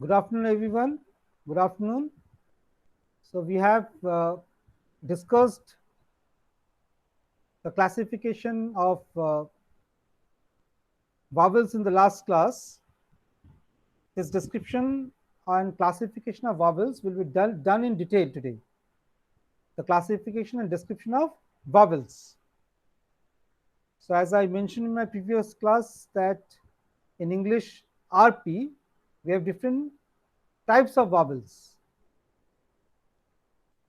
Good afternoon, everyone. Good afternoon. So, we have discussed the classification of vowels in the last class. This description and classification of vowels will be done in detail today. The classification and description of vowels. So, as I mentioned in my previous class, that in English RP, we have different types of vowels.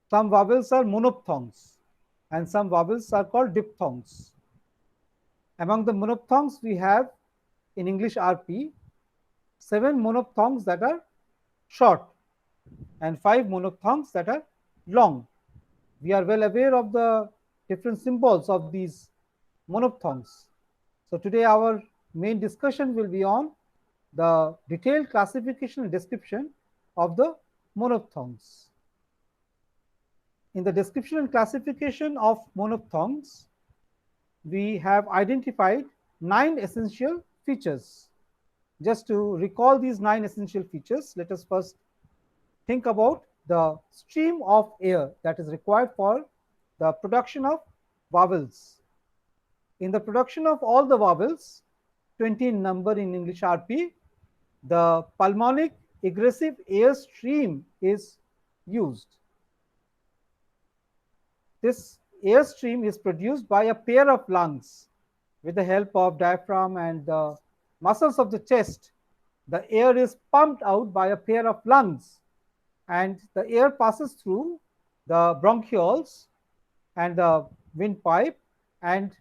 Some vowels are monophthongs and some vowels are called diphthongs. Among the monophthongs, we have in English RP 7 monophthongs that are short and 5 monophthongs that are long. We are well aware of the different symbols of these monophthongs. So, today our main discussion will be on the detailed classification and description of the monophthongs. In the description and classification of monophthongs, we have identified 9 essential features. Just to recall these 9 essential features, let us first think about the stream of air that is required for the production of vowels. In the production of all the vowels, 20 in number in English RP, the pulmonic egressive air stream is used. This air stream is produced by a pair of lungs with the help of diaphragm and the muscles of the chest. The air is pumped out by a pair of lungs and the air passes through the bronchioles and the windpipe, and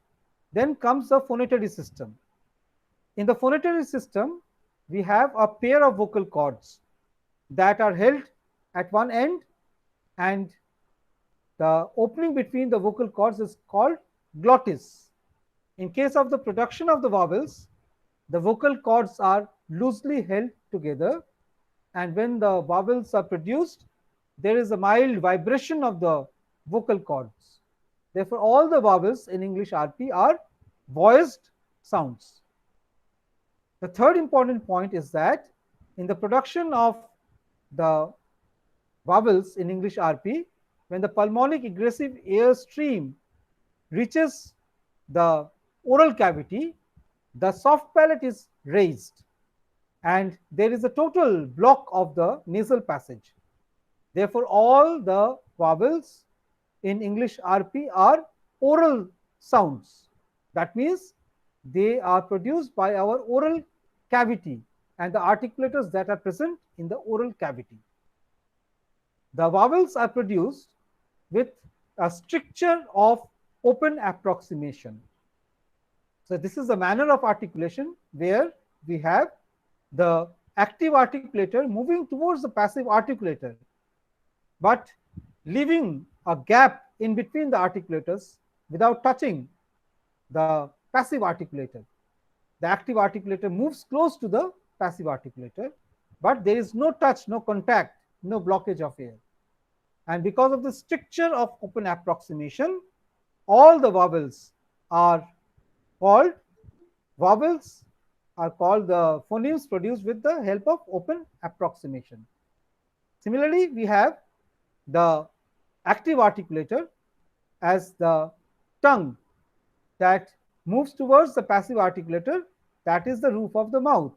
then comes the phonatory system. In the phonatory system, we have a pair of vocal cords that are held at one end, and the opening between the vocal cords is called glottis. In case of the production of the vowels, the vocal cords are loosely held together, and when the vowels are produced, there is a mild vibration of the vocal cords. Therefore, all the vowels in English RP are voiced sounds. The third important point is that in the production of the vowels in English RP, when the pulmonic egressive air stream reaches the oral cavity, the soft palate is raised and there is a total block of the nasal passage. Therefore, all the vowels in English RP are oral sounds. That means they are produced by our oral cavity and the articulators that are present in the oral cavity. The vowels are produced with a stricture of open approximation. So, this is the manner of articulation where we have the active articulator moving towards the passive articulator, but leaving a gap in between the articulators without touching the passive articulator. The active articulator moves close to the passive articulator, but there is no touch, no contact, no blockage of air. And because of the stricture of open approximation, all the vowels are called vowels are called the phonemes produced with the help of open approximation. Similarly, we have the active articulator as the tongue that moves towards the passive articulator, that is the roof of the mouth.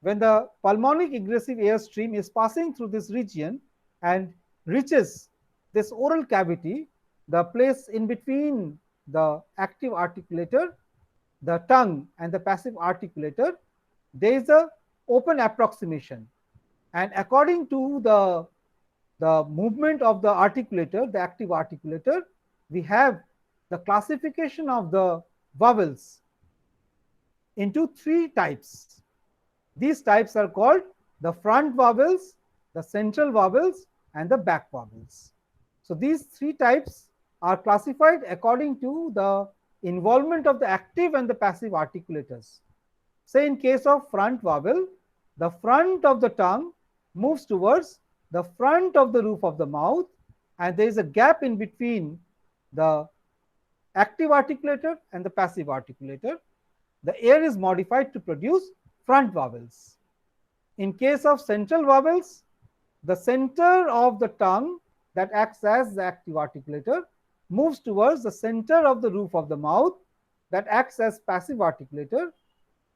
When the pulmonic egressive air stream is passing through this region and reaches this oral cavity, the place in between the active articulator, the tongue, and the passive articulator, there is a open approximation. And according to the movement of the articulator, the active articulator, we have the classification of the vowels into 3 types. These types are called the front vowels, the central vowels, and the back vowels. So, these 3 types are classified according to the involvement of the active and the passive articulators. Say in case of front vowel, the front of the tongue moves towards the front of the roof of the mouth, and there is a gap in between the active articulator and the passive articulator. The air is modified to produce front vowels. In case of central vowels, the center of the tongue that acts as the active articulator moves towards the center of the roof of the mouth that acts as passive articulator,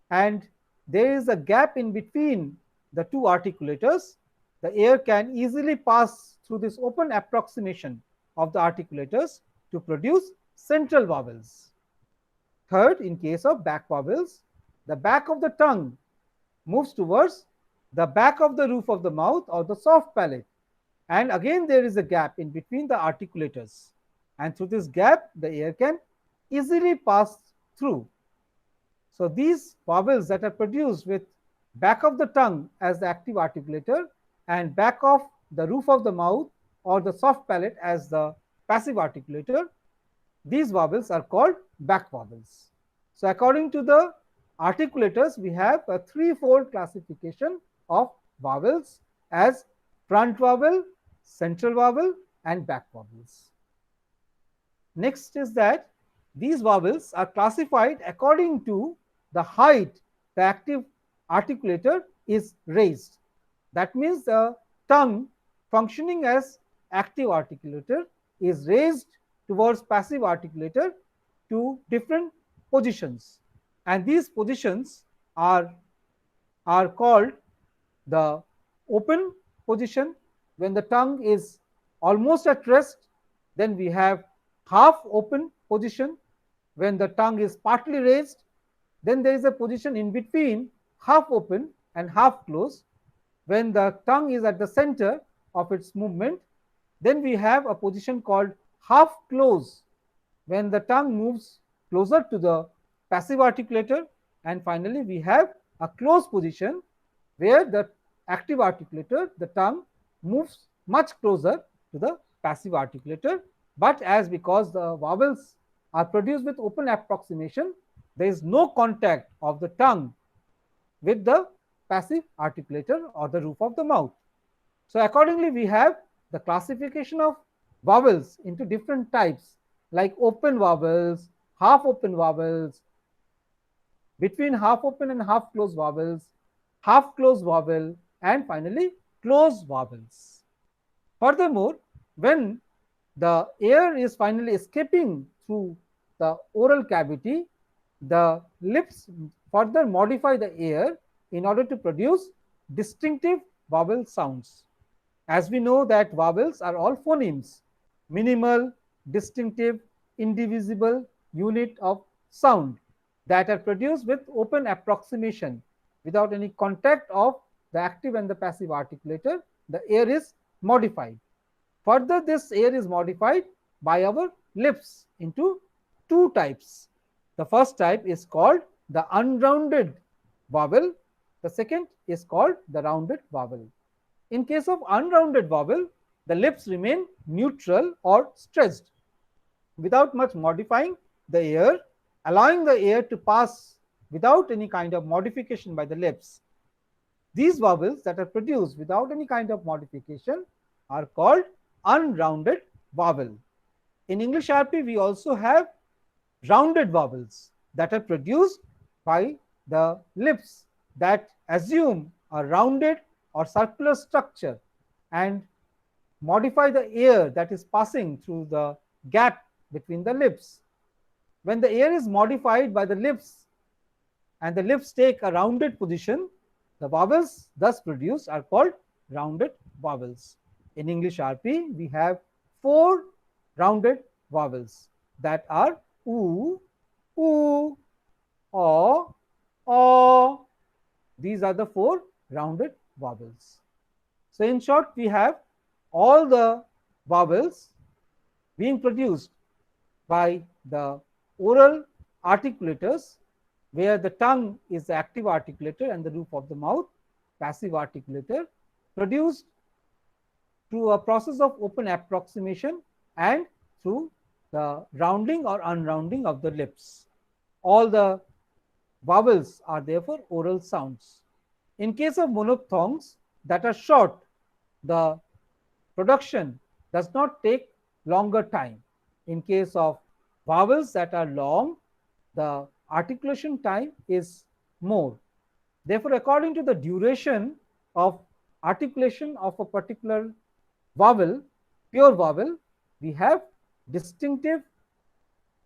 and there is a gap in between the two articulators. The air can easily pass through this open approximation of the articulators to produce central vowels. Third, in case of back vowels, the back of the tongue moves towards the back of the roof of the mouth or the soft palate, and again there is a gap in between the articulators, and through this gap the air can easily pass through. So these vowels that are produced with back of the tongue as the active articulator and back of the roof of the mouth or the soft palate as the passive articulator, these vowels are called back vowels. So according to the articulators, we have a threefold classification of vowels as front vowel, central vowel, and back vowels. Next is that these vowels are classified according to the height the active articulator is raised. That means the tongue functioning as active articulator is raised towards passive articulator to different positions, and these positions are called the open position when the tongue is almost at rest. Then we have half open position when the tongue is partly raised. Then there is a position in between half open and half closed when the tongue is at the center of its movement. Then we have a position called half close when the tongue moves closer to the passive articulator, and finally we have a closed position where the active articulator, the tongue, moves much closer to the passive articulator, but as because the vowels are produced with open approximation, there is no contact of the tongue with the passive articulator or the roof of the mouth. So accordingly we have the classification of vowels into different types like open vowels, half open vowels, between half open and half closed vowels, half closed vowel, and finally closed vowels. Furthermore, when the air is finally escaping through the oral cavity, the lips further modify the air in order to produce distinctive vowel sounds. As we know that vowels are all phonemes, minimal, distinctive, indivisible unit of sound that are produced with open approximation without any contact of the active and the passive articulator. The air is modified. Further, this air is modified by our lips into two types. The first type is called the unrounded vowel. The second is called the rounded vowel. In case of unrounded vowel, the lips remain neutral or stretched without much modifying the air, allowing the air to pass without any kind of modification by the lips. These vowels that are produced without any kind of modification are called unrounded vowel. In English RP, we also have rounded vowels that are produced by the lips that assume a rounded or circular structure and modify the air that is passing through the gap between the lips. When the air is modified by the lips and the lips take a rounded position, the vowels thus produced are called rounded vowels. In English RP, we have 4 rounded vowels that are oo, oo, aw. These are the 4 rounded vowels. So in short, we have all the vowels being produced by the oral articulators, where the tongue is the active articulator and the roof of the mouth passive articulator, produced through a process of open approximation and through the rounding or unrounding of the lips. All the vowels are therefore oral sounds. In case of monophthongs that are short, the production does not take longer time. In case of vowels that are long, the articulation time is more. Therefore, according to the duration of articulation of a particular vowel, pure vowel, we have distinctive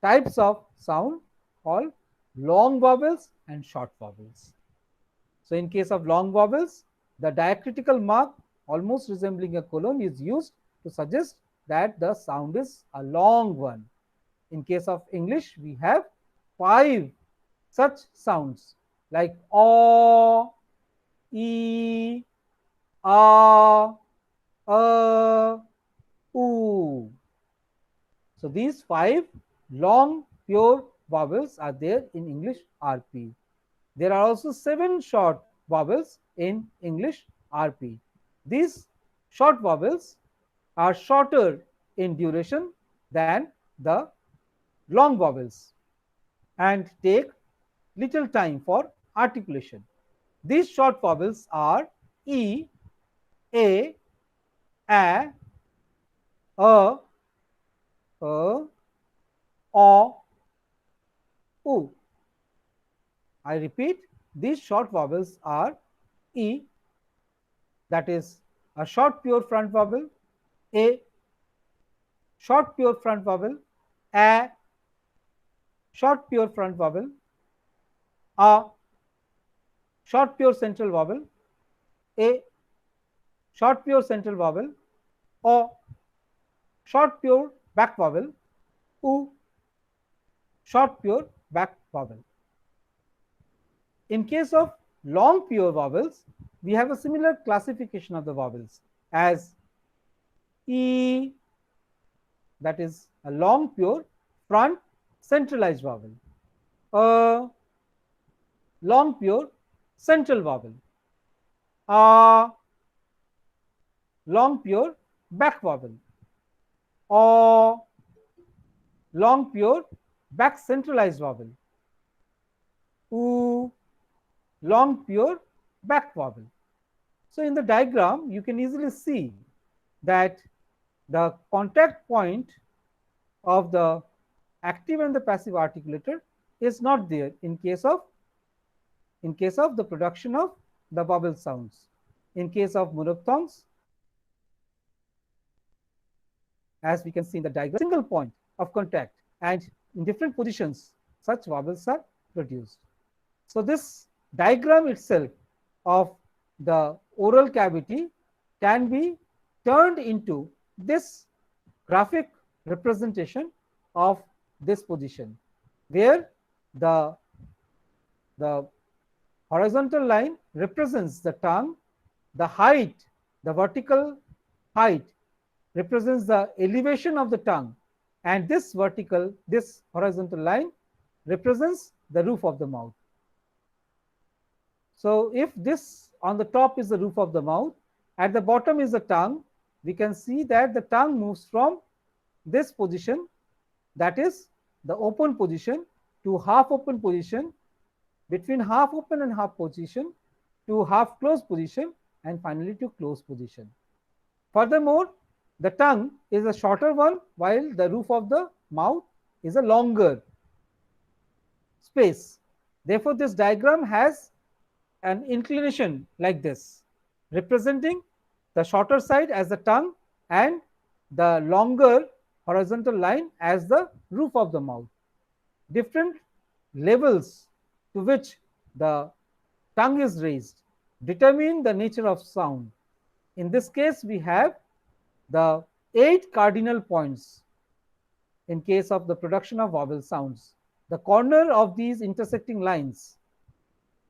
types of sound called long vowels and short vowels. So in case of long vowels, the diacritical mark almost resembling a colon is used to suggest that the sound is a long one. In case of English, we have 5 such sounds like o, e, a, oo. So these 5 long pure vowels are there in English RP. There are also 7 short vowels in English RP. These short vowels are shorter in duration than the long vowels and take little time for articulation. These short vowels are E, A, A, O, U. I repeat, these short vowels are E, that is a short pure front vowel, A, short pure front vowel, A, short pure front vowel, A, short pure central vowel, A, short pure central vowel, O, short pure back vowel, U, short pure back vowel. In case of long pure vowels, we have a similar classification of the vowels as E, that is a long pure front centralized vowel, a long pure central vowel, a long pure back vowel, or long pure back centralized vowel, u, long pure back vowel. So in the diagram, you can easily see that the contact point of the active and the passive articulator is not there in case of the production of the vowel sounds. In case of monophthongs, as we can see in the diagram, single point of contact, and in different positions such vowels are produced. So this diagram itself of the oral cavity can be turned into this graphic representation of this position, where the horizontal line represents the tongue, the height, the vertical height represents the elevation of the tongue, and this horizontal line represents the roof of the mouth. So if this on the top is the roof of the mouth, at the bottom is the tongue, we can see that the tongue moves from this position, that is the open position, to half open position, between half open and half position, to half closed position, and finally to closed position. Furthermore, the tongue is a shorter one, while the roof of the mouth is a longer space. Therefore, this diagram has an inclination like this, representing the shorter side as the tongue and the longer horizontal line as the roof of the mouth. Different levels to which the tongue is raised determine the nature of sound. In this case, we have the 8 cardinal points in case of the production of vowel sounds. The corner of these intersecting lines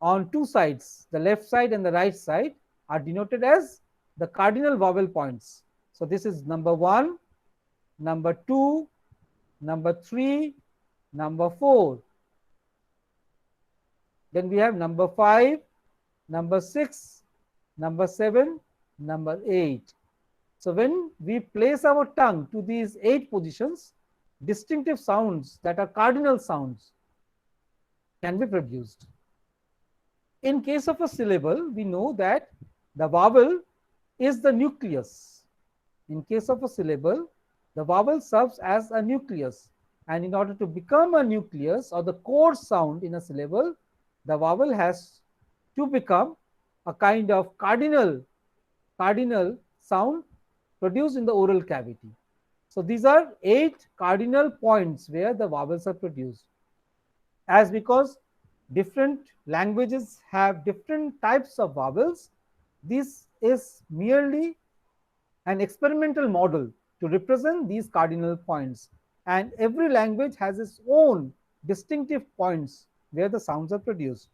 on 2 sides, the left side and the right side, are denoted as the cardinal vowel points. So this is number 1, number 2, number 3, number 4. Then we have number 5, number 6, number 7, number 8. So when we place our tongue to these 8 positions, distinctive sounds that are cardinal sounds can be produced. In case of a syllable, we know that the vowel is the nucleus. In case of a syllable, the vowel serves as a nucleus, and in order to become a nucleus or the core sound in a syllable, the vowel has to become a kind of cardinal sound produced in the oral cavity. So these are 8 cardinal points where the vowels are produced. As because different languages have different types of vowels, this is merely an experimental model to represent these cardinal points, and every language has its own distinctive points where the sounds are produced.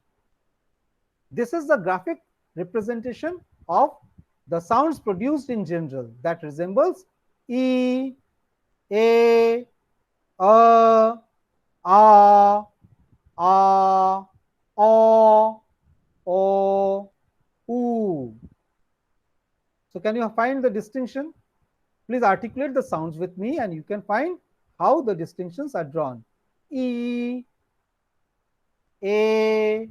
This is the graphic representation of the sounds produced in general that resembles E, A, A, A, O, O, oo. So can you find the distinction? Please articulate the sounds with me and you can find how the distinctions are drawn. E, A,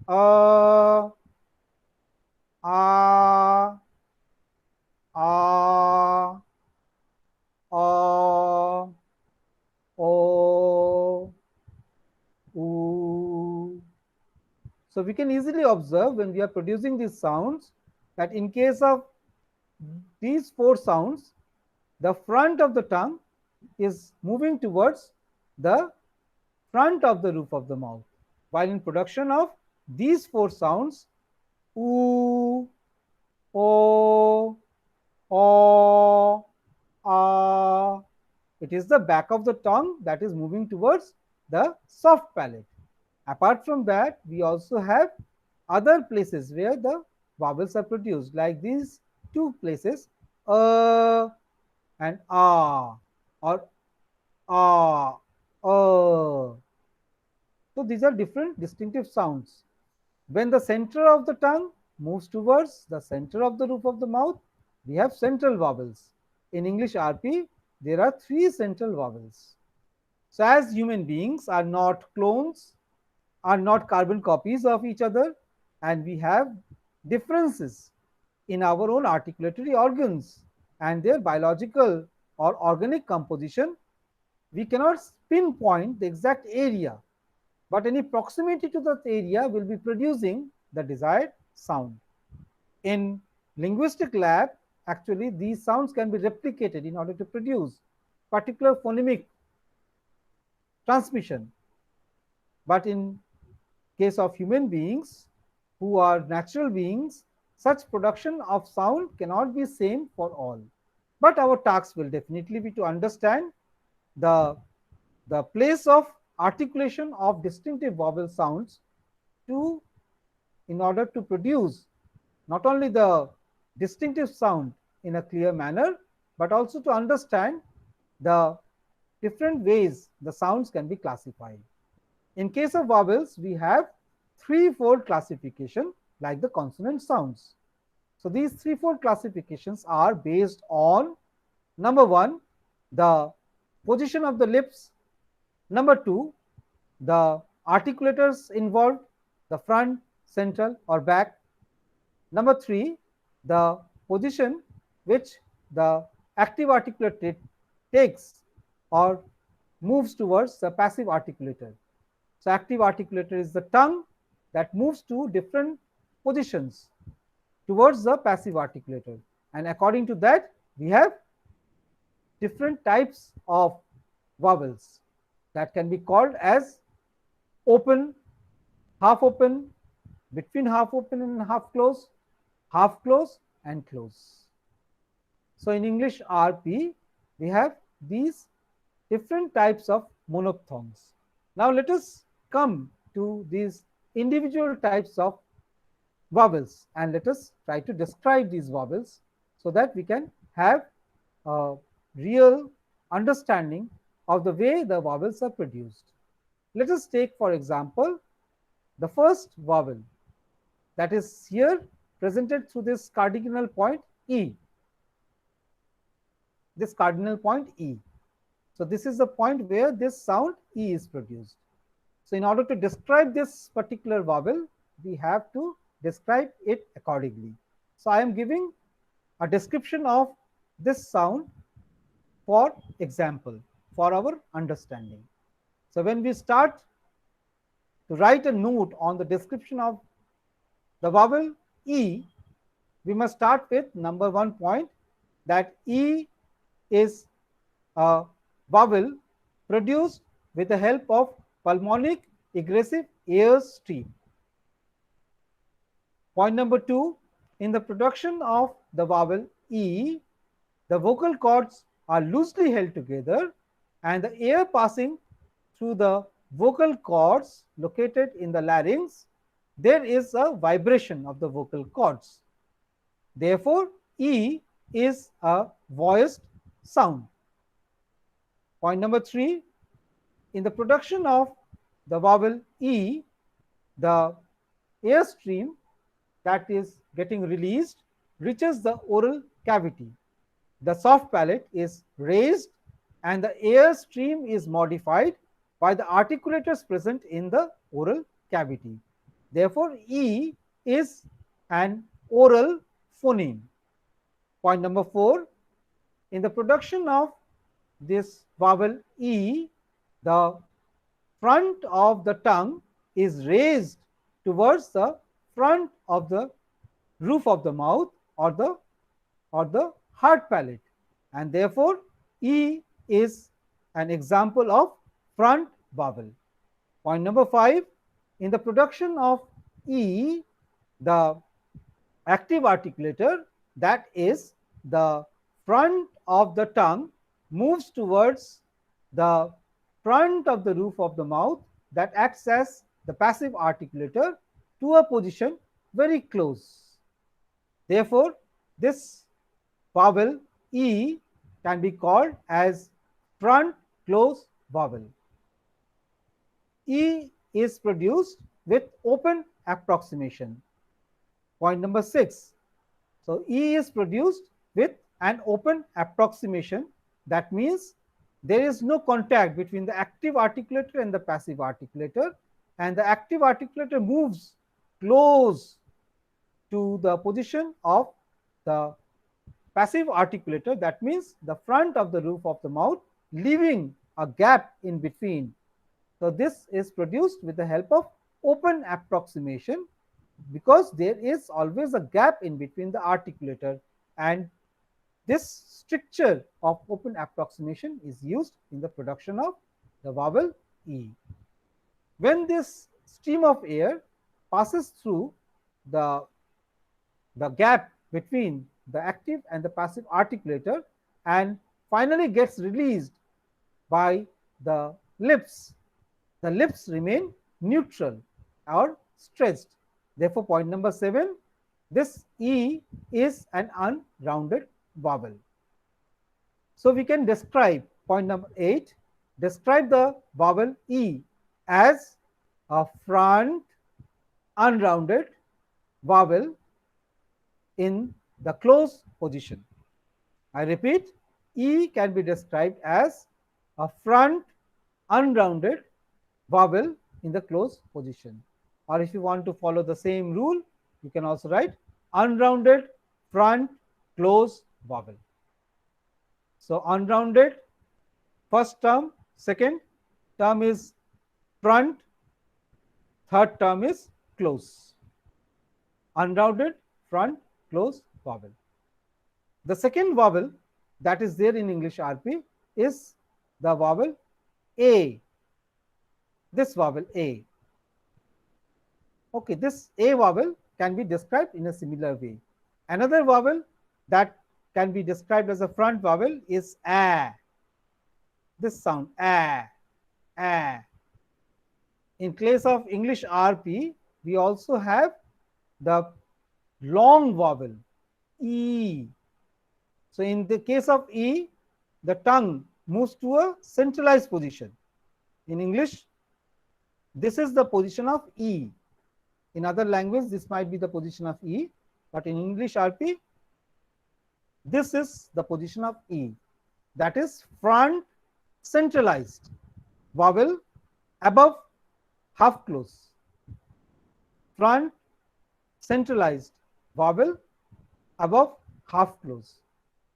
A, A, O, O, oo. So we can easily observe when we are producing these sounds that in case of these 4 sounds, the front of the tongue is moving towards the front of the roof of the mouth, while in production of these 4 sounds, oo, o, o, a, it is the back of the tongue that is moving towards the soft palate. Apart from that, we also have other places where the vowels are produced, like these 2 places, and ah, or ah, So these are different distinctive sounds. When the center of the tongue moves towards the center of the roof of the mouth, we have central vowels. In English RP, there are 3 central vowels. So as human beings are not clones, are not carbon copies of each other, and we have differences in our own articulatory organs and their biological or organic composition, we cannot pinpoint the exact area, but any proximity to that area will be producing the desired sound. In linguistic lab, actually these sounds can be replicated in order to produce particular phonemic transmission. But in case of human beings who are natural beings, such production of sound cannot be same for all. But our task will definitely be to understand the, the place of articulation of distinctive vowel sounds to in order to produce not only the distinctive sound in a clear manner, but also to understand the different ways the sounds can be classified. In case of vowels, we have threefold classification like the consonant sounds. So these threefold classifications are based on number 1, the position of the lips, number 2, the articulators involved, the front, central or back, number 3, the position which the active articulator takes or moves towards the passive articulator. So active articulator is the tongue that moves to different positions towards the passive articulator, and according to that we have different types of vowels that can be called as open, half open, between half open and half close and close. So in English RP we have these different types of monophthongs. Now let us come to these individual types of vowels and let us try to describe these vowels so that we can have a real understanding of the way the vowels are produced. Let us take, for example, the first vowel that is here presented through this cardinal point E. This cardinal point E. So this is the point where this sound E is produced. So in order to describe this particular vowel, we have to describe it accordingly. So I am giving a description of this sound for example, for our understanding. So when we start to write a note on the description of the vowel E, we must start with number 1 point, that E is a vowel produced with the help of pulmonic egressive air stream. Point number 2, in the production of the vowel E, the vocal cords are loosely held together and the air passing through the vocal cords located in the larynx, there is a vibration of the vocal cords. Therefore, E is a voiced sound. Point number 3, in the production of the vowel E, the air stream that is getting released reaches the oral cavity. The soft palate is raised and the air stream is modified by the articulators present in the oral cavity. Therefore, E is an oral phoneme. Point number 4, in the production of this vowel E, the front of the tongue is raised towards the front of the roof of the mouth or the hard palate, and therefore E is an example of front vowel. Point number 5, in the production of E, the active articulator, that is the front of the tongue, moves towards the front of the roof of the mouth that acts as the passive articulator to a position very close. Therefore, this vowel E can be called as front close vowel. E is produced with open approximation. Point number 6. So, E is produced with an open approximation. That means there is no contact between the active articulator and the passive articulator, and the active articulator moves close to the position of the passive articulator. That means the front of the roof of the mouth, leaving a gap in between. So, this is produced with the help of open approximation, because there is always a gap in between the articulator, and this stricture of open approximation is used in the production of the vowel E. When this stream of air passes through the gap between the active and the passive articulator and finally gets released by the lips remain neutral or stretched. Therefore, point number 7, this E is an unrounded vowel. So, we can describe point number 8, describe the vowel E as a front unrounded vowel in the closed position. I repeat, E can be described as a front unrounded vowel in the closed position. Or if you want to follow the same rule, you can also write unrounded front closed vowel. So, unrounded, first term, second term is front, third term is close. Unrounded front close vowel. The second vowel that is there in English RP is the vowel A. This vowel A. Okay, this A vowel can be described in a similar way. Another vowel that can be described as a front vowel is A. This sound A. A. In case of English RP, we also have the long vowel E. So, in the case of E, the tongue moves to a centralized position. In English, this is the position of E. In other language, this might be the position of E, but in English RP, this is the position of E. That is front centralized vowel above half close. Front centralized vowel above half close.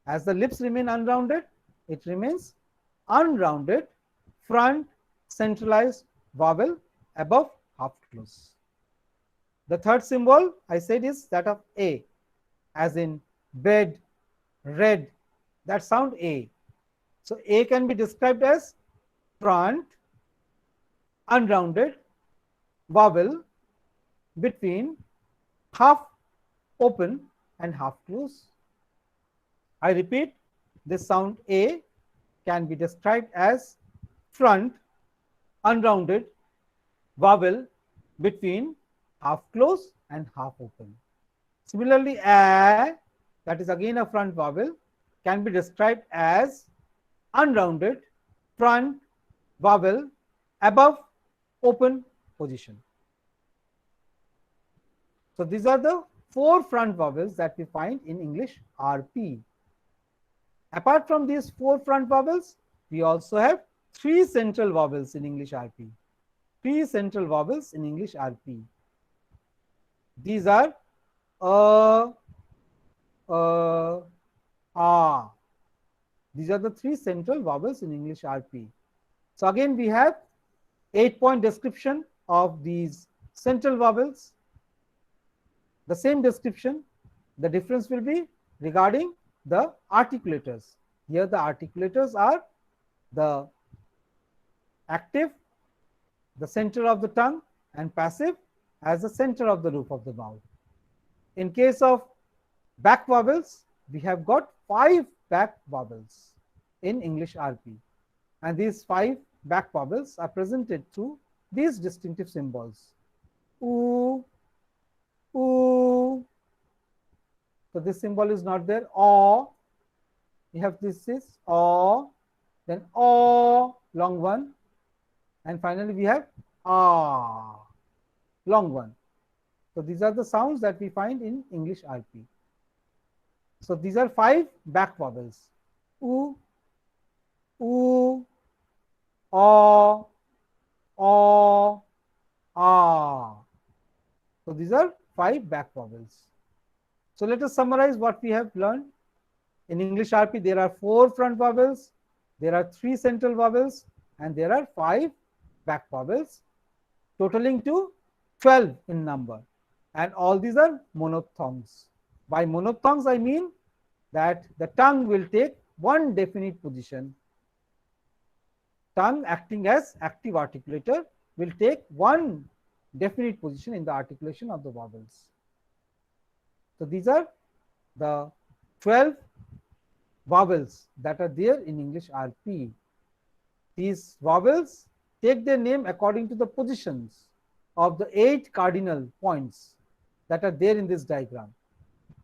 As the lips remain unrounded, it remains unrounded front centralized vowel above half close. The third symbol I said is that of A, as in bed, red, that sound A. So A can be described as front, unrounded, vowel between half open and half close. I repeat, this sound A can be described as front, unrounded, vowel between half close and half open. Similarly, A, that is again a front vowel, can be described as unrounded, front, vowel above open position. So these are the 4 front vowels that we find in English RP. Apart from these 4 front vowels, we also have 3 central vowels in English RP. 3 central vowels in English RP. These are ah. These are the 3 central vowels in English RP. So again, we have 8-point description of these central vowels. The same description, the difference will be regarding the articulators. Here the articulators are the active, the center of the tongue, and passive as the center of the roof of the mouth. In case of back vowels, we have got 5 back vowels in English RP, and these 5 back vowels are presented through these distinctive symbols. Oo, oo. So this symbol is not there. O. We have this is O, then O, long one, and finally we have A, long one. So these are the sounds that we find in English RP. So these are 5 back vowels. Oo, oo, O, O, A. So these are 5 back vowels. So let us summarize what we have learned. In English RP, there are 4 front vowels, there are 3 central vowels, and there are 5 back vowels, totaling to 12 in number. And all these are monophthongs. By monophthongs, I mean that the tongue will take one definite position. Tongue acting as active articulator will take one definite position in the articulation of the vowels. So these are the 12 vowels that are there in English RP. These vowels take their name according to the positions of the 8 cardinal points that are there in this diagram.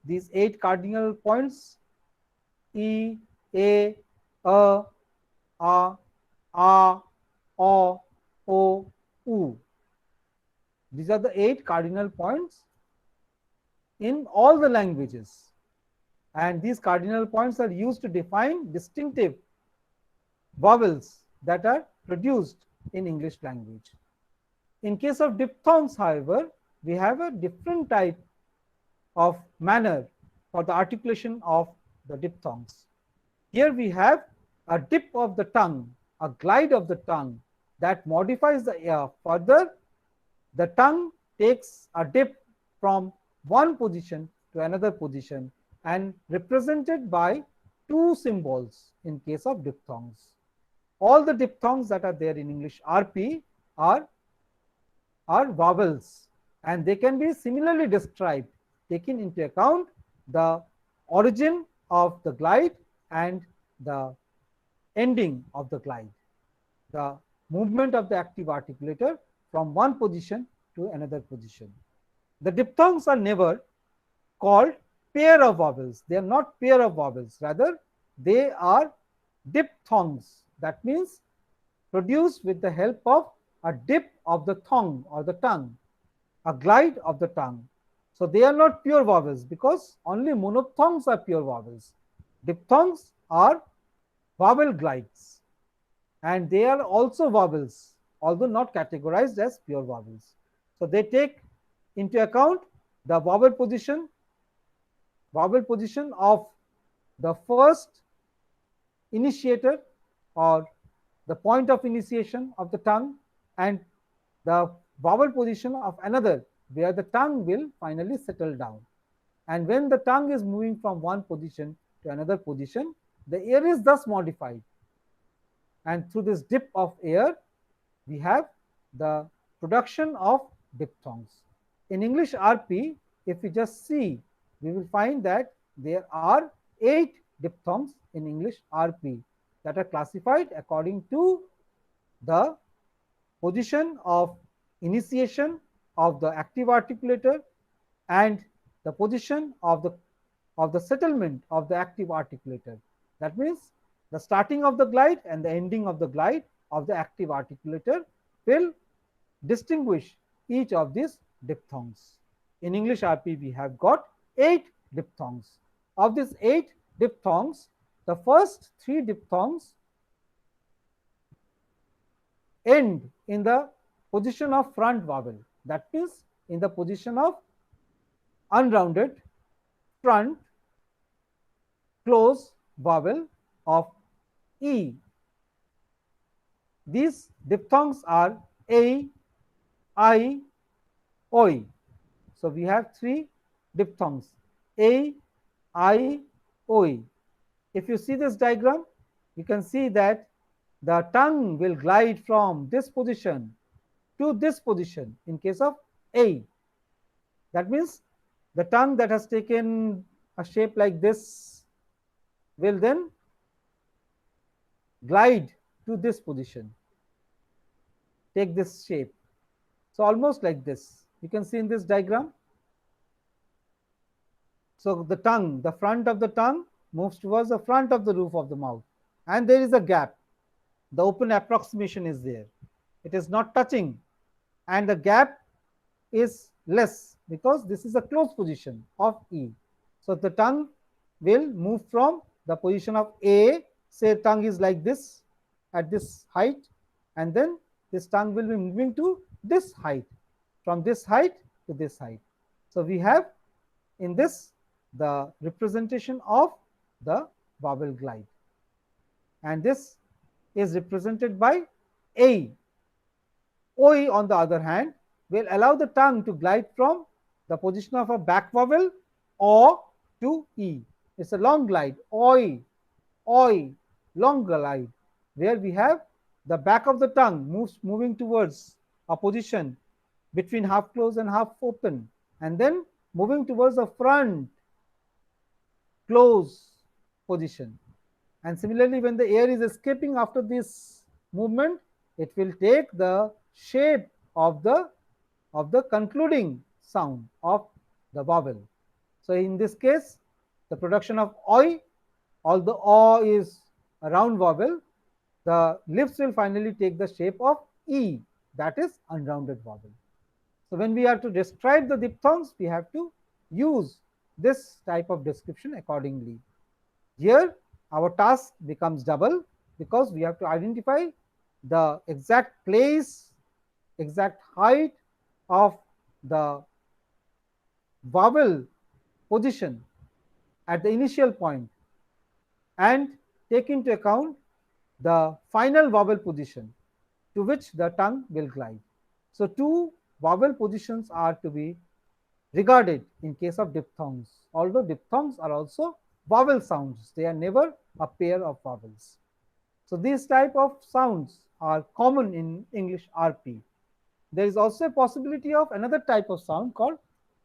These 8 cardinal points, E, A, A, A, O, O, U. These are the 8 cardinal points in all the languages, and these cardinal points are used to define distinctive vowels that are produced in English language. In case of diphthongs, however, we have a different type of manner for the articulation of the diphthongs. Here we have a dip of the tongue, a glide of the tongue that modifies the air. Further, the tongue takes a dip from one position to another position and represented by 2 symbols in case of diphthongs. All the diphthongs that are there in English RP are vowels, and they can be similarly described, taking into account the origin of the glide and the ending of the glide, the movement of the active articulator from one position to another position. The diphthongs are never called pair of vowels. They are not pair of vowels. Rather, they are diphthongs. That means produced with the help of a dip of the thong or the tongue, a glide of the tongue. So they are not pure vowels because only monophthongs are pure vowels. Diphthongs are vowel glides, and they are also vowels, although not categorized as pure vowels. So they take into account the vowel position of the first initiator or the point of initiation of the tongue, and the vowel position of another where the tongue will finally settle down. And when the tongue is moving from one position to another position, the air is thus modified. And through this dip of air, we have the production of diphthongs. In English RP, if we just see, we will find that there are 8 diphthongs in English RP that are classified according to the position of initiation of the active articulator and the position of the settlement of the active articulator. That means the starting of the glide and the ending of the glide of the active articulator will distinguish each of these diphthongs. In English RP, we have got 8 diphthongs. Of these 8 diphthongs, the first 3 diphthongs end in the position of front vowel. That means in the position of unrounded front close vowel of E. These diphthongs are A, I, Oi. So we have 3 diphthongs A, I, Oi. If you see this diagram, you can see that the tongue will glide from this position to this position in case of A. That means the tongue that has taken a shape like this will then glide to this position, take this shape. So almost like this. You can see in this diagram. So the tongue, the front of the tongue moves towards the front of the roof of the mouth, and there is a gap. The open approximation is there. It is not touching, and the gap is less because this is a closed position of E. So the tongue will move from the position of A, say tongue is like this at this height, and then this tongue will be moving to this height, from this height to this height. So we have in this the representation of the vowel glide, and this is represented by A. Oi, on the other hand, will allow the tongue to glide from the position of a back vowel O to E. It's a long glide, oi, oi, long glide, where we have the back of the tongue moving towards a position between half closed and half open, and then moving towards the front close position. And similarly, when the air is escaping after this movement, it will take the shape of the concluding sound of the vowel. So in this case, the production of oi, although o is a round vowel, the lips will finally take the shape of e, that is unrounded vowel. So when we are to describe the diphthongs, we have to use this type of description accordingly. Here our task becomes double because we have to identify the exact place, exact height of the vowel position at the initial point and take into account the final vowel position to which the tongue will glide. So two vowel positions are to be regarded in case of diphthongs, although diphthongs are also vowel sounds. They are never a pair of vowels. So these type of sounds are common in English RP. There is also a possibility of another type of sound called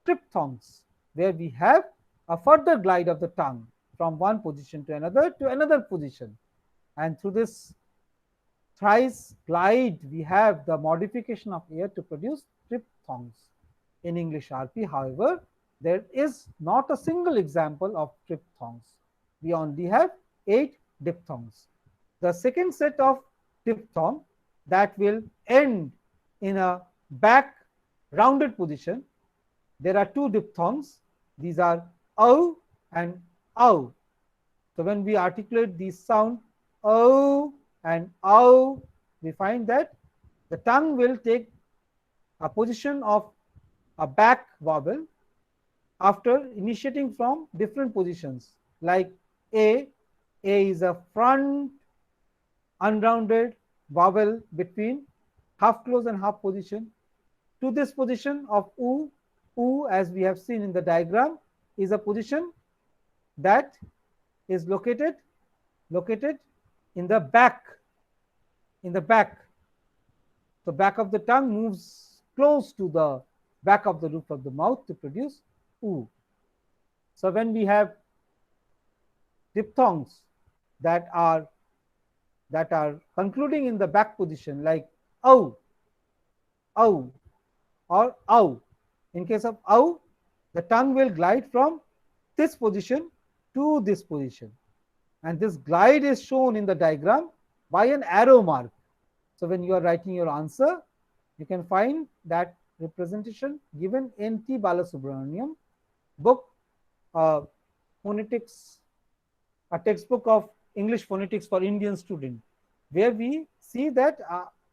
triphthongs, where we have a further glide of the tongue from one position to another position. And through this thrice glide, we have the modification of air to produce triphthongs. In English RP, however, there is not a single example of triphthongs. We only have 8 diphthongs. The second set of diphthong that will end in a back rounded position, there are 2 diphthongs. These are O and OW. So when we articulate these sound O and OW, we find that the tongue will take a position of a back vowel after initiating from different positions, like A. A is a front unrounded vowel between half close and half position. to this position of oo. Oo, as we have seen in the diagram, is a position that is located in the back. In the back, the back of the tongue moves close to the back of the roof of the mouth to produce oo. So when we have diphthongs that are concluding in the back position, like ow, ow, or ow. In case of ow, the tongue will glide from this position to this position, and this glide is shown in the diagram by an arrow mark. So when you are writing your answer, you can find that representation given in T. Balasubramaniam book, phonetics, a textbook of English phonetics for Indian student, where we see that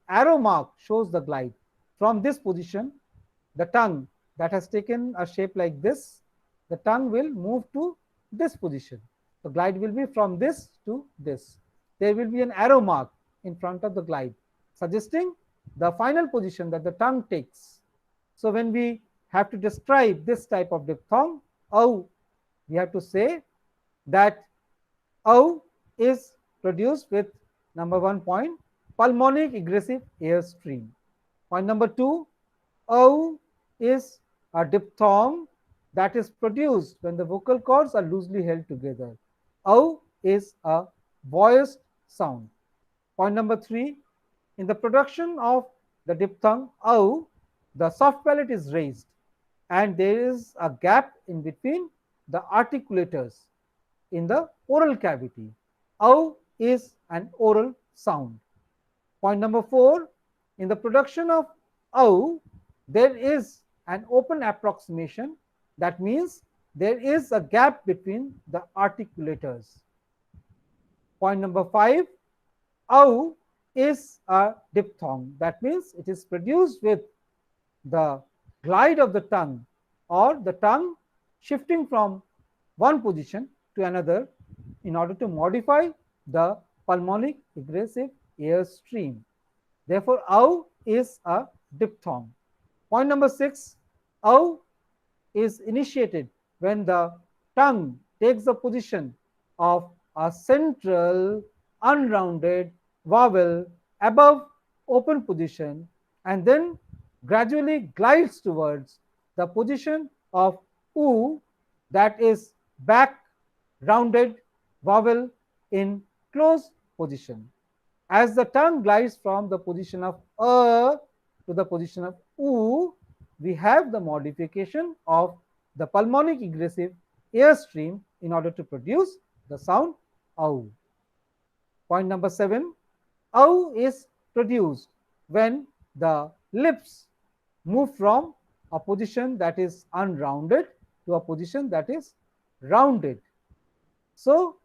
arrow mark shows the glide. From this position, the tongue that has taken a shape like this, the tongue will move to this position. The glide will be from this to this. There will be an arrow mark in front of the glide, suggesting the final position that the tongue takes. So when we have to describe this type of diphthong, ow, we have to say that ow is produced with number 1 point, pulmonic egressive air stream. Point number 2, ow is a diphthong that is produced when the vocal cords are loosely held together. Ow is a voiced sound. Point number 3, in the production of the diphthong ow, the soft palate is raised and there is a gap in between the articulators in the oral cavity. Ow is an oral sound. Point number 4, in the production of ow, there is an open approximation. That means there is a gap between the articulators. Point number 5, ow is a diphthong. That means it is produced with the glide of the tongue, or the tongue shifting from one position to another in order to modify the pulmonic egressive air stream. Therefore, ow is a diphthong. Point number 6, ow is initiated when the tongue takes the position of a central unrounded vowel above open position and then gradually glides towards the position of oo, that is back rounded vowel in closed position. As the tongue glides from the position of to the position of oo, we have the modification of the pulmonic egressive air stream in order to produce the sound ow. Point number 7, ow is produced when the lips move from a position that is unrounded to a position that is rounded. So,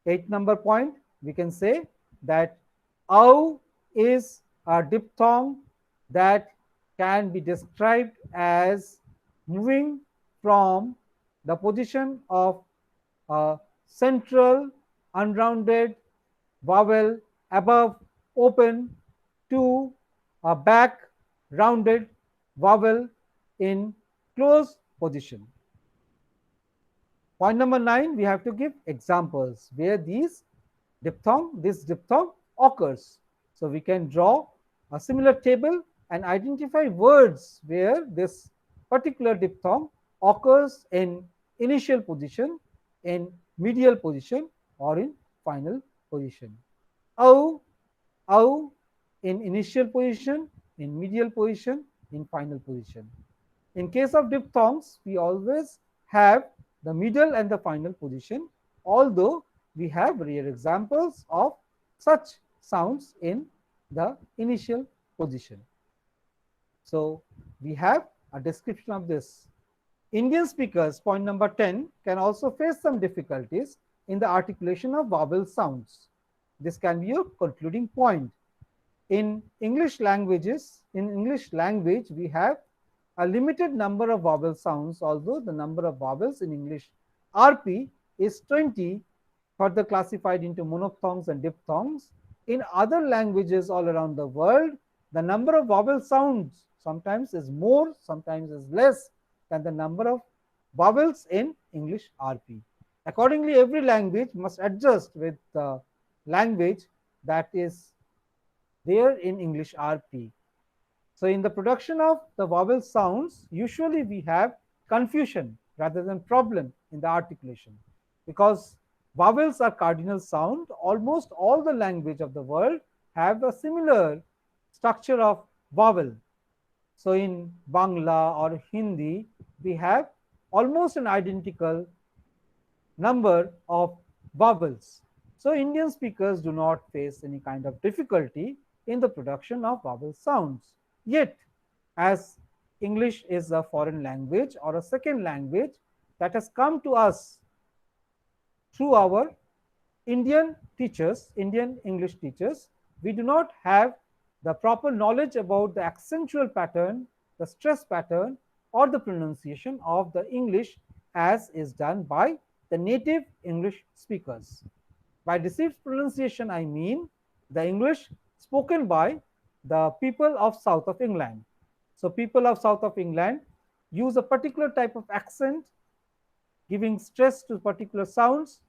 8 number point, we can say that ow is a diphthong that can be described as moving from the position of a central unrounded vowel above open to a back rounded vowel in closed position. Point number 9, we have to give examples where this diphthong occurs. So we can draw a similar table and identify words where this particular diphthong occurs in initial position, in medial position, or in final position. Ow, ow in initial position, in medial position, in final position. In case of diphthongs, we always have the middle and the final position, although we have rare examples of such sounds in the initial position. So we have a description of this. Indian speakers, point number 10, can also face some difficulties in the articulation of vowel sounds. This can be a concluding point. In English language, we have a limited number of vowel sounds, although the number of vowels in English RP is 20, further classified into monophthongs and diphthongs. In other languages all around the world, the number of vowel sounds sometimes is more, sometimes is less than the number of vowels in English RP. Accordingly, every language must adjust with the language that is there in English RP. So in the production of the vowel sounds, usually we have confusion rather than problem in the articulation, because vowels are cardinal sound. Almost all the language of the world have a similar structure of vowel. So in Bangla or Hindi, we have almost an identical number of vowels. So Indian speakers do not face any kind of difficulty in the production of vowel sounds. Yet, as English is a foreign language or a second language that has come to us through our Indian teachers, Indian English teachers, we do not have the proper knowledge about the accentual pattern, the stress pattern, or the pronunciation of the English as is done by the native English speakers. By deceived pronunciation, I mean the English spoken by the people of south of England. So people of south of England use a particular type of accent, giving stress to particular sounds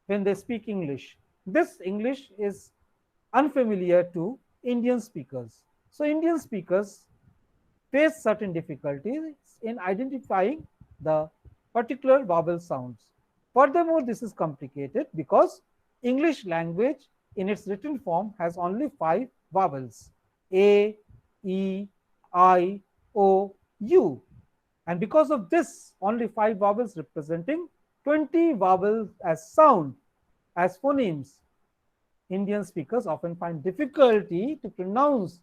when they speak English. This English is unfamiliar to Indian speakers. So Indian speakers face certain difficulties in identifying the particular vowel sounds. Furthermore, this is complicated because English language in its written form has only 5 vowels: A, E, I, O, U. And because of this, only 5 vowels representing 20 vowels as sound, as phonemes, Indian speakers often find difficulty to pronounce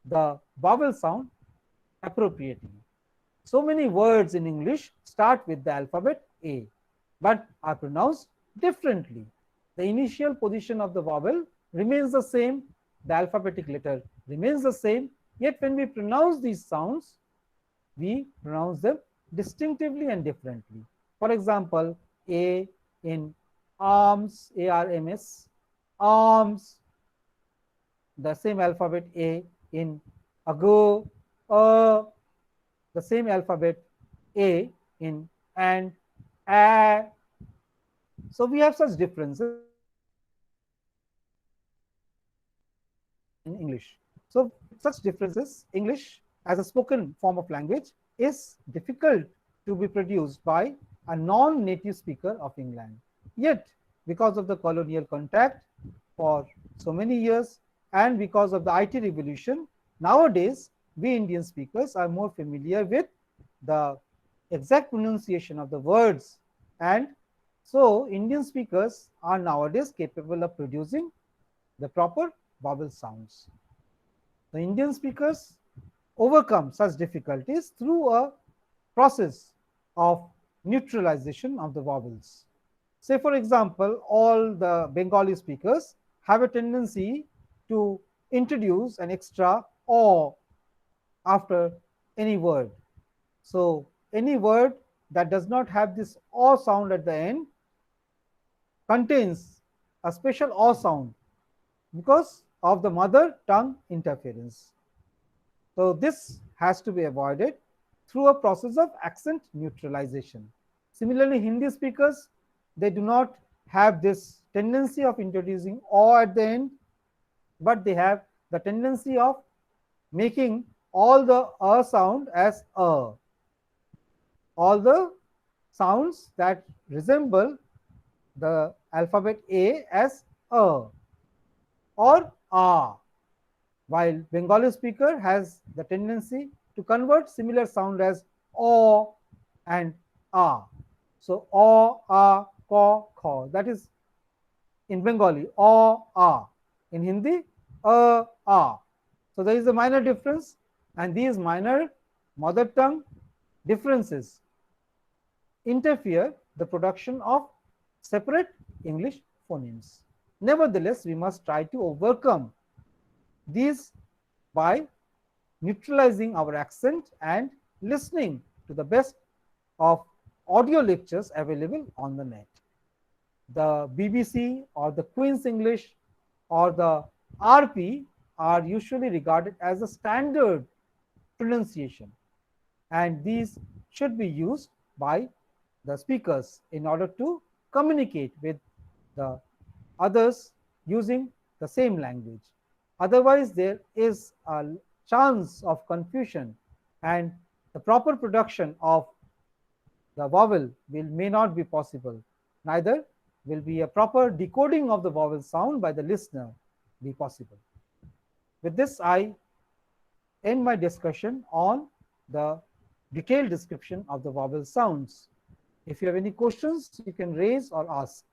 the vowel sound appropriately. So many words in English start with the alphabet A, but are pronounced differently. The initial position of the vowel remains the same, the alphabetic letter remains the same, yet when we pronounce these sounds, we pronounce them distinctively and differently. For example, A in arms, ARMS, arms, the same alphabet A in ago, the same alphabet A in and, a. So we have such differences in English. So with such differences, English as a spoken form of language is difficult to be produced by a non-native speaker of England. Yet, because of the colonial contact for so many years and because of the IT revolution, nowadays we Indian speakers are more familiar with the exact pronunciation of the words, and so Indian speakers are nowadays capable of producing the proper vowel sounds. The Indian speakers overcome such difficulties through a process of neutralization of the vowels. Say, for example, all the Bengali speakers have a tendency to introduce an extra or after any word. So, any word that does not have this or sound at the end contains a special or sound because of the mother tongue interference. So this has to be avoided through a process of accent neutralization. Similarly, Hindi speakers, they do not have this tendency of introducing or at the end, but they have the tendency of making all the sound as a. All the sounds that resemble the alphabet A as a or a, while Bengali speaker has the tendency to convert similar sound as o and a. So o, a, ko, kho. That is in Bengali, o, a. In Hindi, a. So there is a minor difference, and these minor mother tongue differences interfere the production of separate English phonemes. Nevertheless, we must try to overcome these by neutralizing our accent and listening to the best of audio lectures available on the net. The BBC or the Queen's English or the RP are usually regarded as a standard pronunciation, and these should be used by the speakers in order to communicate with the others using the same language. Otherwise, there is a chance of confusion, and the proper production of the vowel may not be possible. Neither will be a proper decoding of the vowel sound by the listener be possible. With this, I end my discussion on the detailed description of the vowel sounds. If you have any questions, you can raise or ask.